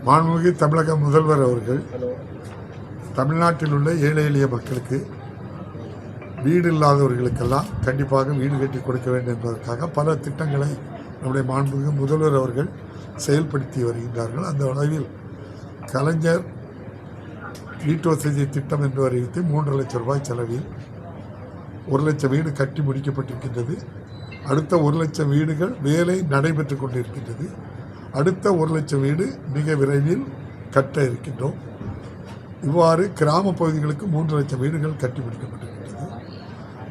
மாண்புமிகு தமிழக முதல்வர் அவர்கள் தமிழ்நாட்டில் உள்ள ஏழை எளிய மக்களுக்கு வீடு இல்லாதவர்களுக்கெல்லாம் கண்டிப்பாக வீடு கட்டி கொடுக்க வேண்டும் என்பதற்காக பல திட்டங்களை நம்முடைய மாண்புமிகு முதல்வர் அவர்கள் செயல்படுத்தி வருகின்றார்கள். அந்த அளவில் கலைஞர் வீட்டு வசதி திட்டம் என்று அறிவித்து 3 லட்சம் ரூபாய் செலவில் 1 லட்சம் வீடு கட்டி முடிக்கப்பட்டிருக்கின்றது. அடுத்த 1 லட்சம் வீடுகள் வேலை நடைபெற்று கொண்டிருக்கின்றது. அடுத்த 1 லட்சம் வீடு மிக விரைவில் கட்ட இருக்கின்றோம். இவ்வாறு கிராம பகுதிகளுக்கு 3 லட்சம் வீடுகள் கட்டி முடிக்கப்பட்டிருக்கின்றது.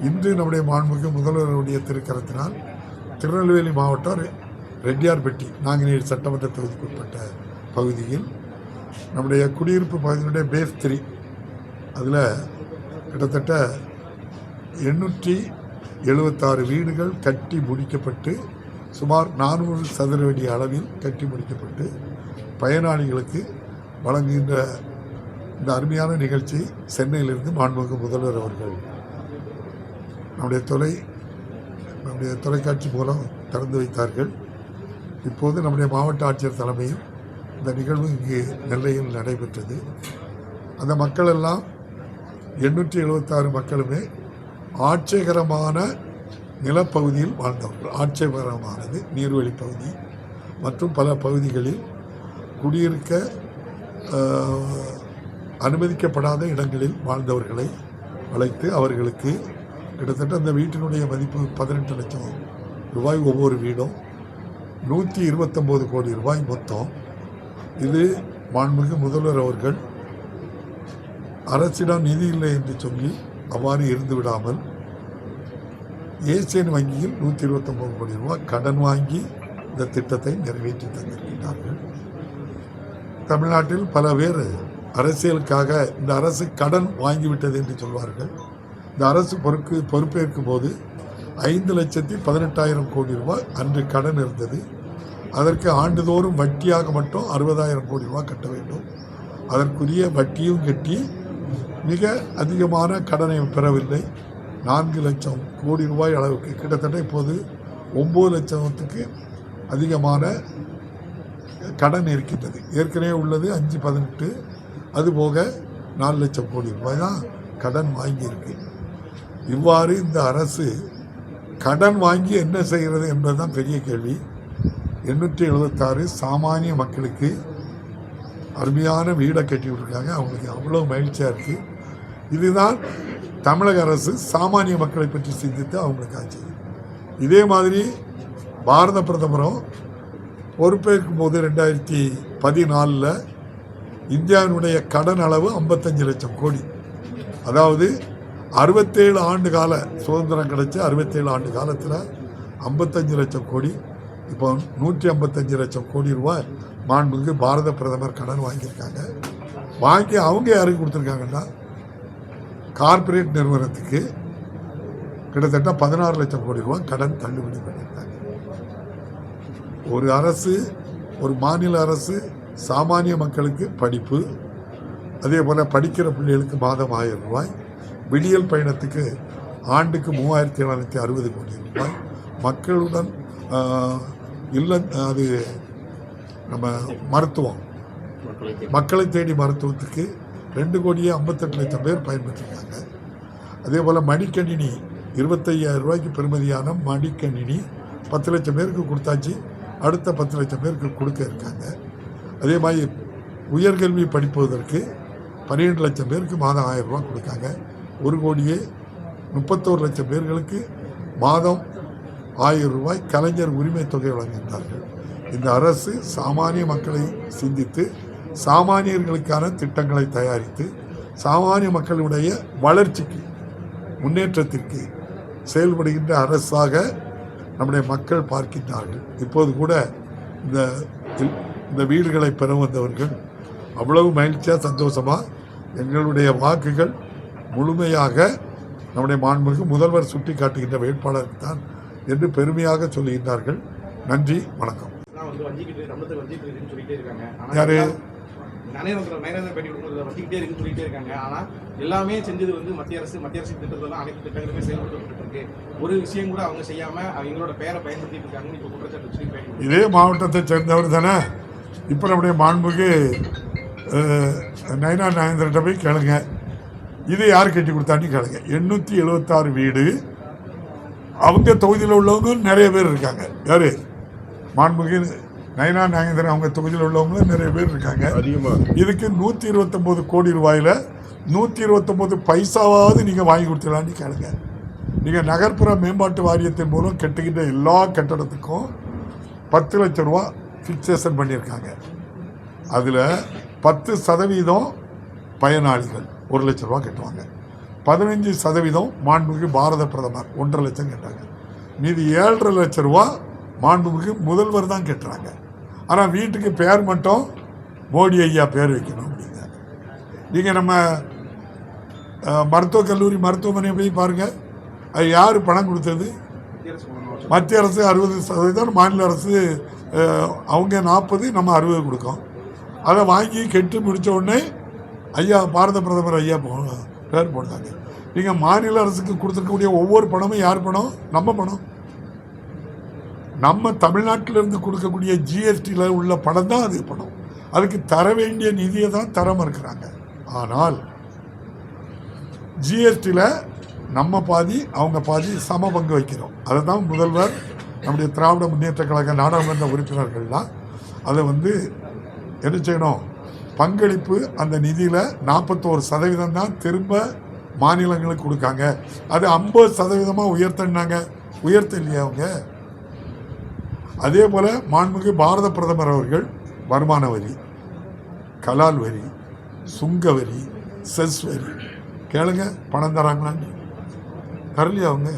இன்று நம்முடைய மாண்புமிகு முதல்வருடைய திருக்கரத்தினால் திருநெல்வேலி மாவட்டம் ரெட்டியார்பட்டி நாங்குநேரி சட்டமன்ற தொகுதிக்குட்பட்ட பகுதியில் நம்முடைய குடியிருப்பு பகுதியினுடைய பேஸ் 3 அதில் கிட்டத்தட்ட 876 வீடுகள் கட்டி முடிக்கப்பட்டு சுமார் 400 சதுர அடி அளவில் கட்டி முடிக்கப்பட்டு பயனாளிகளுக்கு வழங்குகின்ற இந்த அருமையான நிகழ்ச்சி சென்னையிலிருந்து மாண்புமிகு முதல்வர் அவர்கள் நம்முடைய தொலைக்காட்சி மூலம் திறந்து வைத்தார்கள். இப்போது நம்முடைய மாவட்ட ஆட்சியர் தலைமையில் இந்த நிகழ்வு இங்கு நெல்லையில் நடைபெற்றது. அந்த மக்கள் எல்லாம் 876 மக்களுமே ஆட்சேகரமான நிலப்பகுதியில் வாழ்ந்தவர்கள். ஆட்சேபகரமானது நீர்வழி பகுதி மற்றும் பல பகுதிகளில் குடியிருக்க அனுமதிக்கப்படாத இடங்களில் வாழ்ந்தவர்களை அழைத்து அவர்களுக்கு கிட்டத்தட்ட அந்த வீட்டினுடைய மதிப்பு 18 லட்சம் ரூபாய் ஒவ்வொரு வீடும் 129 கோடி ரூபாய் மொத்தம். இது மாண்புமிகு முதல்வர் அவர்கள் அரசிடம் நிதி இல்லை என்று சொல்லி அவ்வாறு இருந்து விடாமல் ஏசியன் வங்கியில் 129 கோடி ரூபாய் கடன் வாங்கி இந்த திட்டத்தை நிறைவேற்றி தந்திருக்கிறார்கள். தமிழ்நாட்டில் பல பேர் அரசியலுக்காக இந்த அரசு கடன் வாங்கிவிட்டது என்று சொல்வார்கள். இந்த அரசு பொறுப்பேற்கும் போது 5,18,000 கோடி ரூபாய் அன்று கடன் இருந்தது. அதற்கு ஆண்டுதோறும் வட்டியாக மட்டும் 60,000 கோடி ரூபாய் கட்ட வேண்டும். அதற்குரிய வட்டியும் கட்டி மிக அதிகமான கடனை பெறவில்லை. 4 லட்சம் கோடி ரூபாய் அளவுக்கு கிட்டத்தட்ட இப்போது 9 லட்சத்துக்கு அதிகமான கடன் இருக்கின்றது. ஏற்கனவே உள்ளது 5,18, அதுபோக 4 லட்சம் கோடி ரூபாய் தான் கடன் வாங்கியிருக்கு. இவ்வாறு இந்த அரசு கடன் வாங்கி என்ன செய்கிறது என்பதுதான் பெரிய கேள்வி. 876 சாமானிய மக்களுக்கு அருமையான வீடை கட்டி விட்டுருக்காங்க. அவங்களுக்கு அவ்வளோ மகிழ்ச்சியாக இருக்குது. இதுதான் தமிழக அரசு சாமானிய மக்களை பற்றி சிந்தித்து அவங்களுக்கு ஆச்சு. இதே மாதிரி பாரத பிரதமரும் பொறுப்பேற்கும் போது 2014 இந்தியாவினுடைய கடன் அளவு 55 லட்சம் கோடி. அதாவது 67 ஆண்டு கால சுதந்திரம் கிடைச்சி 67 ஆண்டு காலத்தில் 55 லட்சம் கோடி, இப்போ 155 லட்சம் கோடி ரூபாய் மாண்புமிகு பாரத பிரதமர் கடன் வாங்கியிருக்காங்க. வாங்கி அவங்க யாருக்கு கொடுத்துருக்காங்கன்னா கார்ப்பரேட் நிறுவனத்துக்கு கிட்டத்தட்ட 16 லட்சம் கோடி ரூபாய் கடன் தள்ளுபடி பண்ணியிருக்காங்க. ஒரு அரசு, ஒரு மாநில அரசு சாமானிய மக்களுக்கு படிப்பு, அதே போல் படிக்கிற பிள்ளைகளுக்கு மாதம் 1000 ரூபாய், விடியல் பயணத்துக்கு ஆண்டுக்கு 3,760 கோடி ரூபாய், மக்களுடன் அது நம்ம மருத்துவம், மக்களை தேடி மருத்துவத்துக்கு 2,58 லட்சம் பேர் பயன்பெற்றிருக்காங்க. அதே போல் மடிக்கணினி 25,000 ரூபாய்க்கு பெறுமதியான மடிக்கணினி 10 லட்சம் பேருக்கு கொடுத்தாச்சு. அடுத்த 10 லட்சம் பேருக்கு கொடுக்க இருக்காங்க. அதே மாதிரி உயர்கல்வி படிப்பதற்கு 12 லட்சம் பேருக்கு மாதம் 1000 ரூபாய் கொடுக்காங்க. 1,31 லட்சம் பேர்களுக்கு மாதம் 1000 ரூபாய் கலைஞர் உரிமை தொகை வழங்குகின்றார்கள். இந்த அரசு சாமானிய மக்களை சிந்தித்து சாமானியர்களுக்கான திட்டங்களை தயாரித்து சாமானிய மக்களுடைய வளர்ச்சிக்கு, முன்னேற்றத்திற்கு செயல்படுகின்ற அரசாக நம்முடைய மக்கள் பார்க்கின்றார்கள். இப்போது கூட இந்த வீடுகளை பெற வந்தவர்கள் அவ்வளவு மகிழ்ச்சியாக சந்தோஷமாக எங்களுடைய வாக்குகள் முழுமையாக நம்முடைய மாண்புமிகு முதல்வர் சுட்டி காட்டுகின்ற வேட்பாளருக்கு தான் என்று பெருமையாக சொல்லுகின்றார்கள். நன்றி, வணக்கம். யாரு வச்சுக்கிட்டே இருக்குன்னு சொல்லிட்டே இருக்காங்க. ஆனா எல்லாமே செஞ்சது மத்திய அரசு திட்டத்தில் அனைத்து திட்டங்களுமே செயல்படுத்தப்பட்டு இருக்கு. ஒரு விஷயம் கூட அவங்க செய்யாம அவங்களோட பெயரை பயன்படுத்திட்டு இருக்காங்கன்னு இப்ப குற்றச்சாட்டு. இதே மாவட்டத்தை சேர்ந்தவர் தானே இப்போ நம்முடைய மாண்புக்கு நயனா நாகேந்திரன்ட்ட போய் கேளுங்க, இது யார் கட்டி கொடுத்தான்னு கேளுங்க. 876 வீடு. அவங்க தொகுதியில் உள்ளவங்க நிறைய பேர் இருக்காங்க. யாரு? மாண்புக்கு நயனா நாகேந்திரன் அவங்க தொகுதியில் உள்ளவங்களும் நிறைய பேர் இருக்காங்க. இதுக்கு 129 கோடி ரூபாயில் 129 பைசாவாவது நீங்கள் வாங்கி கொடுத்துடலான்னு கேளுங்க. நீங்கள் நகர்ப்புற மேம்பாட்டு வாரியத்தின் மூலம் கட்டுகின்ற எல்லா கட்டடத்துக்கும் 10 லட்சம் ரூபா ஃபிக்சேஷன் பண்ணியிருக்காங்க. அதில் 10% பயனாளிகள் 1 லட்சம் ரூபா கட்டுவாங்க. 15% மாண்புமிகு பாரத பிரதமர் 1.5 லட்சம் கட்டுறாங்க. மீதி 7.5 லட்சம் ரூபா மாண்புமிகு முதல்வர் தான் கட்டுறாங்க. ஆனால் வீட்டுக்கு பேர் மட்டும் மோடி ஐயா பேர் வைக்கணும் அப்படிங்கிறாங்க. நீங்கள் நம்ம மருத்துவக் கல்லூரி மருத்துவமனையை போய் பாருங்கள், அது யார் பணம் கொடுத்தது? மத்திய அரசு 60%, மாநில அரசு அவங்க 40, நம்ம 60 கொடுக்கோம். அதை வாங்கி கெட்டு முடித்த உடனே ஐயா பாரத பிரதமர் ஐயா பேர் போட்டாங்க. நீங்கள் மாநில அரசுக்கு கொடுத்துருக்கக்கூடிய ஒவ்வொரு பணமும் யார் பணம்? நம்ம பணம். நம்ம தமிழ்நாட்டிலிருந்து கொடுக்கக்கூடிய ஜிஎஸ்டியில் உள்ள பணம் தான் அது பணம். அதுக்கு தர வேண்டிய நிதியை தான் தர மறுக்கிறாங்க. ஆனால் ஜிஎஸ்டியில் நம்ம பாதி அவங்க பாதி சம பங்கு வைக்கிறோம். அதை தான் முதல்வர், நம்முடைய திராவிட முன்னேற்ற கழக நாடாளுமன்ற உறுப்பினர்கள்லாம் அதை என்ன செய்யணும், பங்களிப்பு அந்த நிதியில் 41% தான் திரும்ப மாநிலங்களுக்கு கொடுக்காங்க. அது 50% உயர்த்தினாங்க. உயர்த்த இல்லையா அவங்க? அதே போல் மாண்புமிகு பாரத பிரதமர் அவர்கள் வருமான வரி, கலால் வரி, சுங்க வரி, செஸ் வரி கேளுங்க, பணம் தராங்களான்னு. தரலையா அவங்க?